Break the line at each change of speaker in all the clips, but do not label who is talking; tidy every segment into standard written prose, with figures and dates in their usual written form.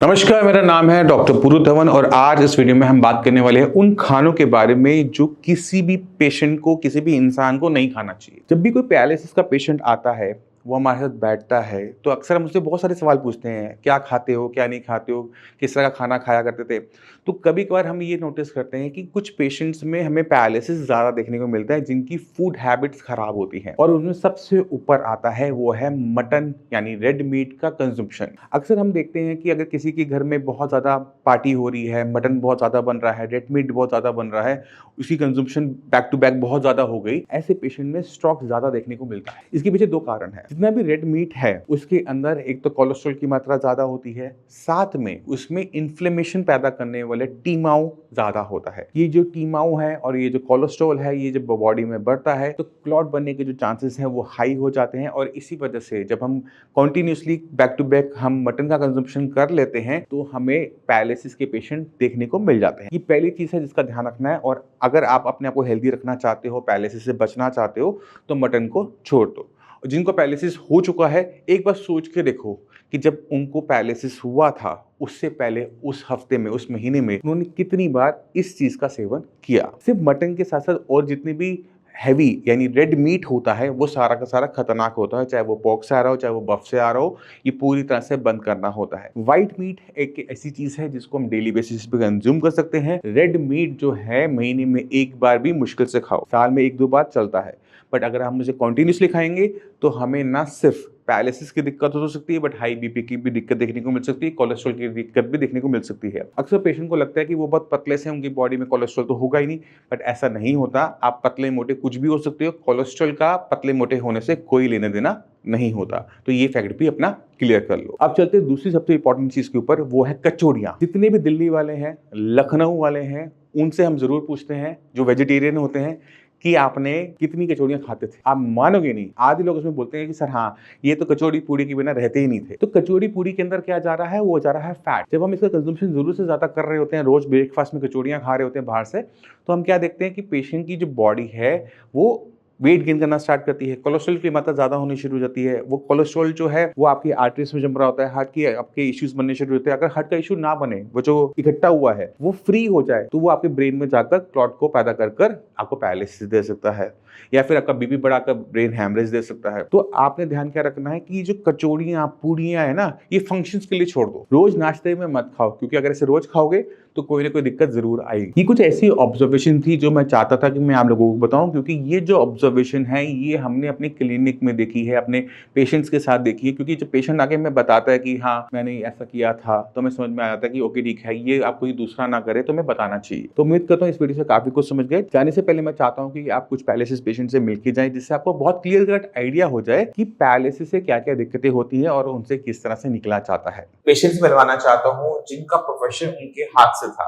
नमस्कार, मेरा नाम है डॉक्टर पुरु धवन और आज इस वीडियो में हम बात करने वाले हैं उन खानों के बारे में जो किसी भी पेशेंट को, किसी भी इंसान को नहीं खाना चाहिए। जब भी कोई पैरालिसिस का पेशेंट आता है, वो हमारे साथ बैठता है, तो अक्सर हम उससे बहुत सारे सवाल पूछते हैं, क्या खाते हो, क्या नहीं खाते हो, किस तरह का खाना खाया करते थे। तो कभी-कभार हम ये नोटिस करते हैं कि कुछ पेशेंट्स में हमें पैरालिसिस ज़्यादा देखने को मिलता है, जिनकी फूड हैबिट्स खराब होती हैं और उनमें सबसे ऊपर आता है वो है मटन यानी रेड मीट का कंज़म्पशन। अक्सर हम देखते हैं कि अगर किसी के घर में बहुत ज़्यादा पार्टी हो रही है, मटन बहुत ज़्यादा बन रहा है, रेड मीट बहुत ज़्यादा बन रहा है, उसकी कंज़म्पशन बैक टू बैक बहुत ज़्यादा हो गई, ऐसे पेशेंट में स्ट्रोक ज़्यादा देखने को मिलता है। इसके पीछे 2 कारण हैं। जितना भी रेड मीट है, उसके अंदर एक तो कोलेस्ट्रॉल की मात्रा ज़्यादा होती है, साथ में उसमें इन्फ्लेमेशन पैदा करने वाले टीमाऊ ज़्यादा होता है। ये जो टीमाऊ है और ये जो कोलेस्ट्रॉल है, ये जब बॉडी में बढ़ता है, तो क्लॉट बनने के जो चांसेस हैं, वो हाई हो जाते हैं और इसी वजह से जब हम कंटिन्यूअसली बैक टू बैक हम मटन का कंजम्पशन कर लेते हैं, तो हमें पैरालिसिस के पेशेंट देखने को मिल जाते हैं। ये पहली चीज़ है जिसका ध्यान रखना है और अगर आप अपने आप को हेल्दी रखना चाहते हो, पैरालिसिस से बचना चाहते हो, तो मटन को छोड़ दो। जिनको पैरालिसिस हो चुका है, एक बार सोच के देखो कि जब उनको पैरालिसिस हुआ था, उससे पहले उस हफ्ते में, उस महीने में उन्होंने कितनी बार इस चीज़ का सेवन किया। सिर्फ मटन के साथ-साथ और जितने भी हैवी यानी रेड मीट होता है, वो सारा का सारा खतरनाक होता है, चाहे वो पोर्क से आ रहा हो, चाहे वो बफ से आ रहा हो, ये पूरी तरह से बंद करना होता है। व्हाइट मीट एक ऐसी चीज़ है जिसको हम डेली बेसिस पे कंज्यूम कर सकते हैं। रेड मीट जो है महीने में 1 बार भी मुश्किल से खाओ, साल में 1-2 बार चलता है। बट अगर हम उसे कंटिन्यूअसली खाएँगे, तो हमें ना सिर्फ पैरालिसिस की दिक्कत हो सकती है, बट हाई बीपी की भी दिक्कत देखने को मिल सकती है, कोलेस्ट्रॉल की दिक्कत भी देखने को मिल सकती है। अक्सर पेशेंट को लगता है कि वो बहुत पतले से हैं, उनकी बॉडी में कोलेस्ट्रॉल तो होगा ही नहीं, बट ऐसा नहीं होता। आप पतले-मोटे कुछ भी हो सकते हो, कोलेस्ट्रॉल का पतले-मोटे होने से कोई लेना-देना नहीं होता। तो ये फैक्ट भी अपना क्लियर कर लो। अब चलते हैं दूसरी सबसे इंपॉर्टेंट चीज़ के ऊपर, वो है कचौड़ियाँ। जितने भी दिल्ली वाले हैं, लखनऊ वाले हैं, उनसे हम ज़रूर पूछते हैं, जो वेजिटेरियन होते हैं, कि आपने कितनी कचौड़ियाँ खाते थे? आप मानोगे नहीं, आधे लोग उसमें बोलते हैं कि सर हाँ, ये तो कचौड़ी पूड़ी के बिना रहते ही नहीं थे। तो कचौड़ी पूड़ी के अंदर क्या जा रहा है? वो जा रहा है फैट। जब हम इसका कंज़म्पशन ज़रूरत से ज़्यादा कर रहे होते हैं, रोज़ ब्रेकफ़ास्ट में कचौड़ियाँ खा रहे होते हैं बाहर से, तो हम क्या देखते हैं कि पेशेंट की जो बॉडी है, वो वेट गेन करना स्टार्ट करती है, कोलेस्ट्रॉल की मात्रा ज़्यादा होनी शुरू हो जाती है। वो कोलेस्ट्रॉल जो है, वो आपकी आर्टरीज़ में जम रहा होता है, हार्ट की आपके इश्यूज़ बनने शुरू होते हैं। अगर हार्ट का इश्यू ना बने, वो जो इकट्ठा हुआ है, वो फ्री हो जाए, तो वो आपके ब्रेन में जाकर क्लॉट को पैदा कर आपको पैरालिसिस दे सकता है या फिर आपका बीपी बढ़ाकर ब्रेन हैमरेज दे सकता है। तो आपने ध्यान क्या रखना है कि ये जो कचौड़ियाँ, पूड़ियाँ है ना, ये फंक्शंस के लिए छोड़ दो। रोज़ नाश्ते में मत खाओ, क्योंकि अगर इसे रोज़ खाओगे, तो कोई ना कोई दिक्कत ज़रूर आएगी। ये कुछ ऐसी ऑब्जर्वेशन थी जो मैं चाहता था कि मैं आप लोगों को बताऊँ, क्योंकि ये जो ऑब्जर्वेशन है, ये हमने अपनी क्लिनिक में देखी है, अपने पेशेंट्स के साथ देखी है। क्योंकि जब पेशेंट आके हमें बताता है कि हाँ, मैंने ऐसा किया था, तो हमें समझ में आ जाता है कि ओके ठीक है, ये आप कोई दूसरा ना करे, तो हमें बताना चाहिए। तो उम्मीद करता हूँ इस वीडियो से काफ़ी कुछ समझ गए। जाने से पहले मैं चाहता हूँ कि आप कुछ पैरालिसिस पेशेंट से मिल के जाएँ, जिससे आपको बहुत क्लियर कट आइडिया हो जाए कि पैरालिसिस से क्या-क्या दिक्कतें होती हैं और उनसे किस तरह से निकला जाता है।
पेशेंट्स मिलवाना चाहता हूँ जिनका प्रोफेशन उनके हाथ से था,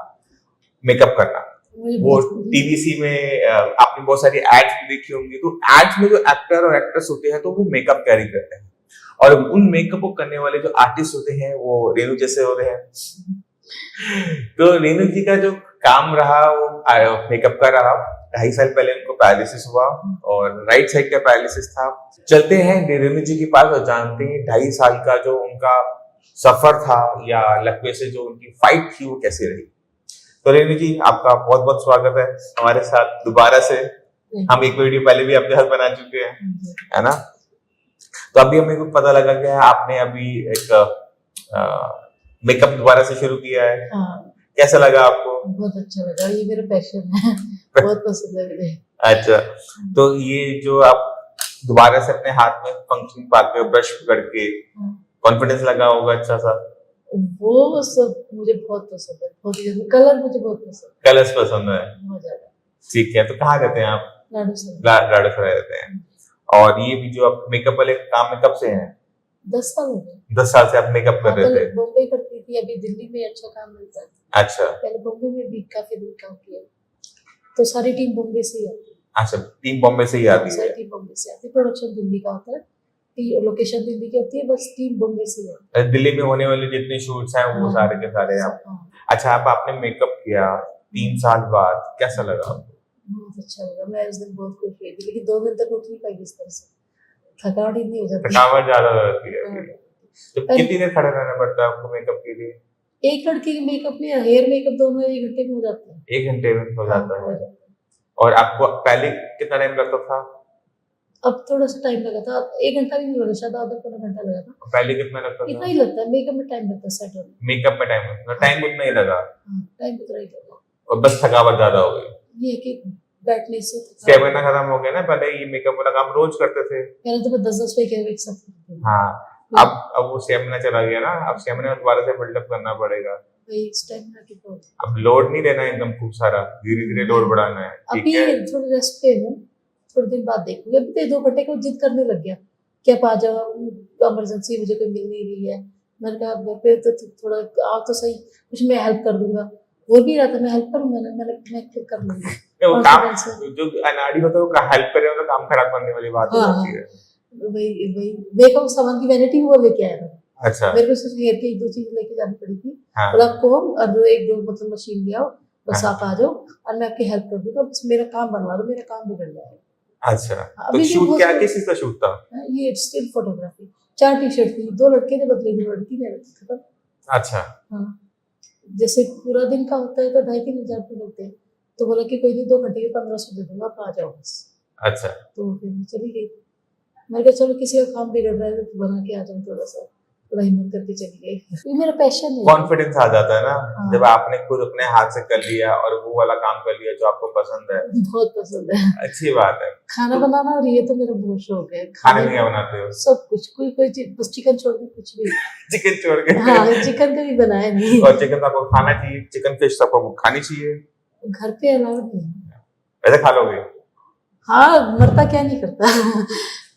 मेकअप करना। वो टीवीसी में आपने बहुत सारी एड्स भी देखी होंगी, तो एड्स में जो एक्टर और एक्ट्रेस होते हैं, तो वो मेकअप कैरी करते हैं और उन मेकअप को करने वाले जो आर्टिस्ट होते हैं, वो रेणु जैसे होते हैं। तो रेणु जी का जो काम रहा, वो मेकअप का रहा। 2.5 साल पहले उनको पैरालिसिस हुआ और राइट साइड का पैरालिसिस था। चलते हैं रेणु जी के पास और जानते हैं 2.5 साल का जो उनका सफर था या लकवे से जो उनकी फाइट थी, वो कैसे रही। तो रेणु जी, आपका बहुत बहुत स्वागत है हमारे साथ दोबारा से। हम एक वीडियो पहले भी आपके साथ बना चुके हैं, है ना। तो अभी हमें को पता लगा कि आपने अभी एक मेकअप दोबारा से शुरू किया है।
हाँ,
कैसा लगा आपको?
बहुत अच्छा लगा, ये मेरा पैशन है। बहुत पसंद है मुझे।
अच्छा, तो ये जो आप दोबारा से अपने हाथ में फंक्शन पाते हो, ब्रश पकड़ के, कॉन्फिडेंस लगा होगा अच्छा सा।
वो सब मुझे बहुत पसंद है, बहुत ही कलर मुझे बहुत पसंद है,
कलर्स पसंद है,
बहुत ज्यादा।
ठीक है। तो कहाँ रहते हैं आप?
लाडू से
लाडो से रहते हैं। और ये भी जो आप मेकअप वाले काम में कब से हैं?
10 साल हो गए।
10 साल से आप मेकअप कर रहे थे।
बॉम्बे करती थी, अभी दिल्ली में अच्छा काम मिलता है।
अच्छा,
पहले बॉम्बे में भी काफी दिन काम किया, तो सारी टीम बॉम्बे से ही आती है।
अच्छा, टीम बॉम्बे से ही आती है।
सारी टीम बॉम्बे से आती है, प्रोडक्शन दिल्ली का होता है, लोकेशन दिल्ली की होती है, बस टीम बॉम्बे से ही आती है।
दिल्ली में होने वाले जितने शूट्स हैं, वो सारे के सारे आप। अच्छा, अब आपने मेकअप किया 3 साल बाद, कैसा लगा आपको?
बहुत अच्छा लगा, मैं उस दिन बहुत खुश हुई थी, लेकिन 2 दिन तक उठ नहीं पाई बिस्तर से, थकावट इतनी हो जाती है।
थकावट ज्यादा हो जाती है। तो कितनी देर खड़े रहना पड़ता है आपको मेकअप के लिए?
एक लड़की के मेकअप में हेयर मेकअप दोनों 1 घंटे में हो जाते हैं।
1 घंटे में हो जाता
हो
है।
जाता है।
और आपको पहले कितना टाइम लगता था?
अब थोड़ा सा टाइम लगा था, 1 घंटा भी नहीं लगा, शायद आधा पौना घंटा लगा था।
पहले कितना लगता
इतना
था?
ही लगता है, मेकअप में टाइम लगता है सेट होने में।
मेकअप में टाइम लगता था, टाइम उतना ही लगा
टाइम उतना ही लगा।
और बस थकावट ज्यादा हो गई।
ये है कि बैठने से
स्टेमिना खत्म हो गया ना, पहले ये मेकअप वाला काम रोज करते थे।
पहले तो मैं 10-10 मेकअप एक साथ करती थी।
हाँ, अब वो स्टेमिना चला गया ना, अब स्टेमिना दोबारा से बिल्डअप करना पड़ेगा।
वही स्टेमिना की प्रॉब्लम।
अब लोड नहीं लेना है एकदम खूब सारा, धीरे धीरे लोड बढ़ाना है, ठीक
अभी
है?
थोड़ा रेस्ट पे हूँ, थोड़े दिन बाद देखूंगी। अभी तो 2 घंटे को जिद करने लग गया कि आप आ जाओ, इमरजेंसी मुझे कोई मिल नहीं रही है। मैंने कहा घर पे तो थोड़ा आओ तो सही, कुछ मैं हेल्प कर दूंगा। बोल भी रहा था मैं हेल्प करूंगा ना, मैं खुद कर लूंगी।
वो
और
काम
तो वैसे-
जो अनाड़ी होता है वो हेल्प करे तो काम खराब करने वाली बात हो
हाँ,
जाती है।
वही वही देखो, सामान की वैनिटी वो लेके आया था।
अच्छा।
मेरे को सिर्फ हेयर की 1-2 चीज लेके जानी पड़ी थी।
हाँ।
बोला आपको और 1-2 मतलब मशीन ले आओ, बस
हाँ।
आप आ जाओ और मैं आपकी हेल्प कर दूंगा। बस मेरा काम बनवा दो, मेरा काम बिगड़ जाएगा।
अच्छा, तो
अभी भी
शूट
बहुत
क्या,
सारे-
किस चीज का शूट था?
ये स्टिल फोटोग्राफी। 4 टी-शर्ट थी, 2 लड़के थे बदले, 2 लड़की ने खत्म।
अच्छा।
हाँ, जैसे पूरा दिन का होता है तो 2,500-3 हजार रुपये मिलते हैं। तो बोला कि कोई नहीं, 2 घंटे के 1500 दे दूंगा, आप आ जाओ बस।
अच्छा।
तो फिर मैं चली गई। मैंने कहा चलो किसी का काम बिगड़ रहा है तो बना के आ जाऊँ, थोड़ा सा थोड़ा हिम्मत करके चली गई। ये मेरा पैशन है।
कॉन्फिडेंस आ जाता है ना,
हाँ।
जब आपने खुद अपने हाथ से कर लिया और वो वाला काम कर लिया जो आपको पसंद है।
बहुत पसंद है
अच्छी बात है।
खाना बनाना, और ये तो मेरा बहुत शौक है।
खाने में क्या बनाते हो?
सब कुछ, कोई चीज, बस चिकन छोड़ के कुछ भी।
चिकन छोड़ के?
हाँ, चिकन कभी बनाया नहीं।
और चिकन तो आपको खाना चाहिए, चिकन फिश तो आपको खानी चाहिए।
घर पे अलाउड नहीं है।
वैसे खा लोगे?
हाँ, मरता क्या नहीं करता।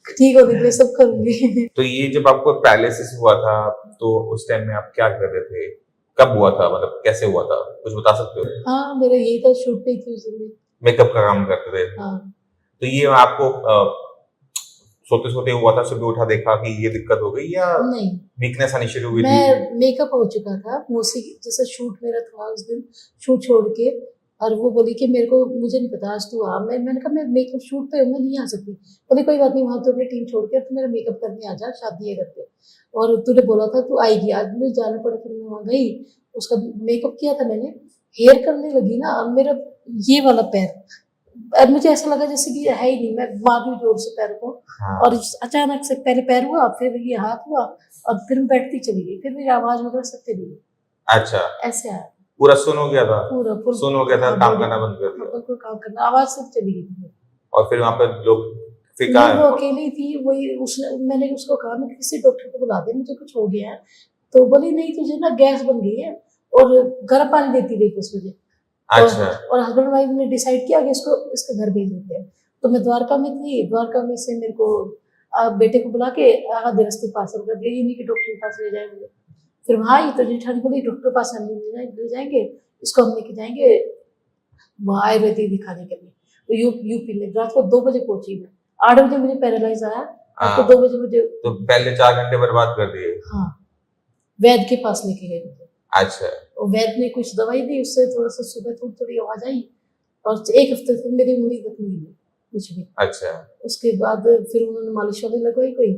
ठीक होने के लिए सब करूंगी।
तो ये जब आपको पैरालिसिस हुआ था तो उस टाइम में आप क्या कर रहे थे? कब हुआ था, मतलब कैसे हुआ था, कुछ बता सकते हो?
हाँ, मेरा यही था, शूट पे थी उस दिन।
मेकअप का काम करते थे?
हाँ।
तो ये आपको सोते सोते हुआ था, सुबह उठा देखा कि ये दिक्कत हो गई, या
नहीं,
वीकनेस आनी शुरू हुई थी?
मैं मेकअप हो चुका था मोस्टली, जैसे शूट मेरा था उस दिन, शूट छोड़ के। और वो बोली कि मेरे को, मुझे नहीं पता, आज तू आ। मैंने कहा मैं मेकअप शूट पे हूँ, मैं नहीं आ सकती। बोली कोई बात नहीं, वहाँ तो अपनी टीम छोड़ के तो मेरा मेकअप करने आ जा, शादी है घर पे। और तूने बोला था तू आएगी, आज मुझे जाना पड़ा। फिर मैं वहाँ गई, उसका मेकअप किया था मैंने, हेयर करने लगी ना, अब मेरा ये वाला पैर, अब मुझे ऐसा लगा जैसे कि है ही नहीं। मैं मार रही जोर से पैर को।
हाँ।
और अचानक से पहले पैर हुआ, फिर ये हाथ हुआ, और फिर मैं बैठती चली गई। फिर मेरी आवाज वगैरह सब चली गई।
अच्छा,
ऐसे आया
पूरा सुन हो गया था?
पूरा फुल
सुन हो गया था, काम करना बंद कर दिया?
बिल्कुल काम करना, आवाज सब चली गई।
और फिर वहां पे लोग फिर
वो
कहा?
अकेली थी, वही उसने, मैंने उसको कहा मैं किसी डॉक्टर को बुला दे, मुझे कुछ हो गया है। तो बोली नहीं, तुझे ना गैस बन गई है, और गर्म पानी देती रही 10 बजे।
अच्छा।
और हस्बैंड वाइफ ने डिसाइड किया कि इसको इसके घर भेज देते हैं। तो मैं द्वारका में थी, द्वारका में से मेरे को बेटे को बुला के आधे रास्ते पार्सल कर दिया, ये नहीं कि डॉक्टर के पास ले जाए मुझे। फिर वहाँ आई तो जेठानी बोली डॉक्टर के पास हम ले जाएंगे, इसको हम लेके जाएंगे वहाँ आयुर्वेदिक दिखाने के लिए। तो यूपी में रात को 2 बजे पहुंची मैं, 8 बजे मुझे पैरालाइज आया, रात को 2 बजे मुझे।
तो पहले 4 घंटे बर्बाद कर दिए?
हाँ, वैद्य के पास लेके गए मुझे।
अच्छा।
और वैद्य ने कुछ दवाई दी, उससे थोड़ा सा सुबह थोड़ी थोड़ी आवाज आई, और 1 हफ्ते तक मेरी उंगली तक नहीं हुई कुछ भी।
अच्छा।
उसके बाद फिर उन्होंने मालिश वाली लगवाई कोई,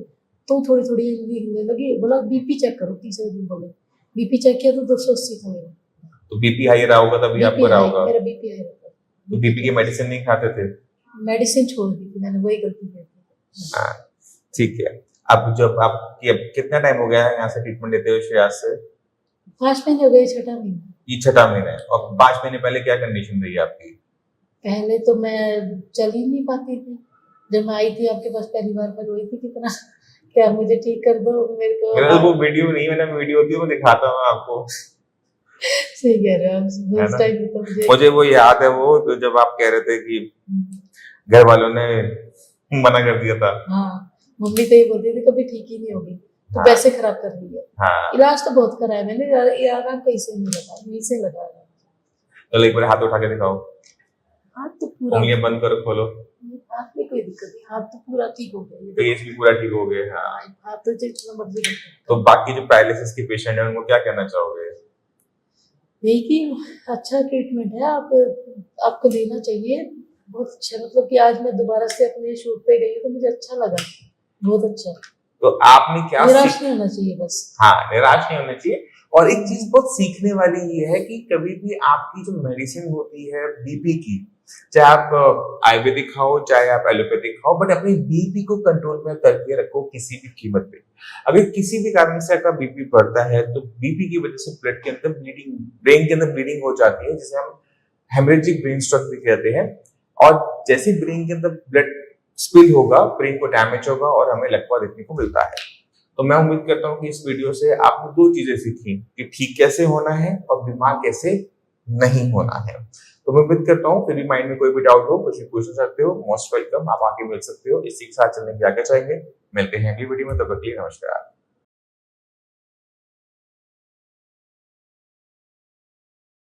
तो थोड़ी थोड़ी उंगली हिलने लगी। बोला बीपी चेक करो, तीसरे दिन बोले बीपी चेक किया तो 280 था मेरा।
तो बीपी हाई रहा होगा तभी आपको रहा होगा?
मेरा बीपी हाई रहता।
तो बीपी की मेडिसिन नहीं खाते थे?
मेडिसिन छोड़ दी थी मैंने, वही गलती की थी।
हाँ, ठीक है। अब जब आपकी, अब कितना टाइम हो गया है यहाँ से ट्रीटमेंट लेते हुए श्रेयास से?
5 महीने हो गए, 6ठा महीना।
ये 6ठा महीना है। और 5 महीने पहले क्या कंडीशन रही आपकी?
पहले तो मैं चल ही नहीं पाती थी। जब मैं आई थी आपके पास पहली बार, मैं रोई थी कितना, क्या मुझे ठीक कर दो मेरे को।
मेरा तो वो वीडियो नहीं, मैंने वीडियो होती है वो दिखाता हूँ आपको।
सही कह रहे हो आप, उस टाइम तो
मुझे वो याद है, वो तो जब आप कह रहे थे कि घर वालों ने मना कर दिया था।
हाँ, मम्मी तो ये बोलती थी कभी ठीक ही नहीं होगी, तो
हाँ।
पैसे खराब कर दिए।
हाँ।
इलाज तो बहुत कराया मैंने, आराम कैसे नहीं लगा, यहीं से लगा।
चलो एक बार हाथ उठा के दिखाओ।
हाथ तो पूरा,
उंगलियां बंद करो, खोलो।
हाथ में कोई दिक्कत नहीं, हाथ तो पूरा ठीक हो गया।
फेस भी पूरा ठीक हो गया। हाँ।
हाथ तो जितना मर्जी कर सकते हैं।
तो बाकी जो पैरालिसिस के पेशेंट है उनको क्या कहना चाहोगे?
यही कि अच्छा ट्रीटमेंट है, आपको लेना चाहिए, बहुत अच्छा। मतलब कि आज मैं दोबारा से अपने शूट पे गई तो मुझे अच्छा लगा, बहुत अच्छा।
तो आपने क्या
निराश नहीं होना चाहिए बस।
हाँ, निराश नहीं होना चाहिए। और एक चीज बहुत सीखने वाली ये है कि कभी भी आपकी जो मेडिसिन होती है बीपी की, चाहे आप आयुर्वेदिक खाओ चाहे आप एलोपैथिक खाओ, बट अपनी बीपी को कंट्रोल में करके रखो किसी भी कीमत पे। अगर किसी भी कारण से आपका बीपी बढ़ता है तो बीपी की वजह से ब्लड के अंदर ब्लीडिंग, ब्रेन के अंदर ब्लीडिंग हो जाती है, जिसे हम हेमरेजिक ब्रेन स्ट्रोक भी कहते हैं। और जैसे ब्रेन के अंदर ब्लड स्पिल होगा, ब्रेन को डैमेज होगा और हमें लकवा देखने को मिलता है। तो मैं उम्मीद करता हूँ कि इस वीडियो से आपने 2 चीजें सीखी कि ठीक कैसे होना है और बीमार कैसे नहीं होना है। तो मैं उम्मीद करता हूँ फिर भी माइंड में कोई भी डाउट हो, कुछ भी पूछ सकते हो, मोस्ट वेलकम, आप आके मिल सकते हो। इसी के साथ चलने की आगे चाहेंगे, मिलते हैं अगली वीडियो में, तब तक के लिए नमस्कार।